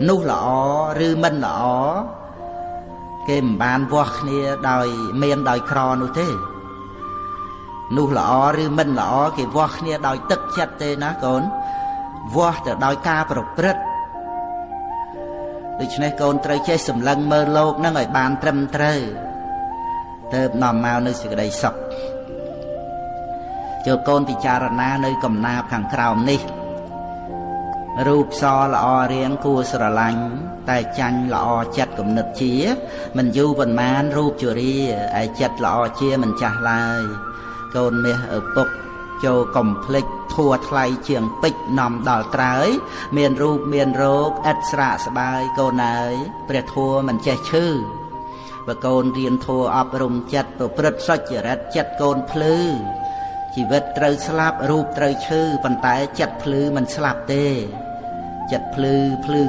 នោះល្អឬមិនល្អគេមិនបានវាស់គ្នាដោយមានដោយក្រនោះទេនោះល្អឬមិនល្អគេវាស់គ្នាដោយទឹកចិត្តទេណាកូនវាស់ទៅដោយការប្រព្រឹត្តដូច្នេះកូនត្រូវចេះសម្លឹងមើលលោកនឹងឲ្យបានត្រឹមត្រូវទើបនាំមកនៅសេចក្តីសុខចូលកូនពិចារណានៅកំណាព្យខាងក្រោមនេះរូបសល្អរៀងគួរស្រឡាញ់តែចាញ់ល្អចិត្តគំនិតជាមិនយូរប៉ុន្មានរូបជរាឯចិត្តល្អជាមិនចាស់ឡើយកូនមាសឪពុកចូលកំភ្លេចធัวថ្លៃជាងពេជ្រនាំដល់ត្រើយមានរូបមានរោគឥតស្រាកស្បាយកូនអើយព្រះធัวមិនចេះឈឺបើកូនរៀនធัวអប់រំចិត្តប្រព្រឹត្តសុចរិតចិត្តកូនភ្លឺជីវិតត្រូវស្លាប់រូបត្រូវឈឺប៉ុន្តែចិត្តភ្លឺមិនស្លាប់ទេចិត្តភ្លឺ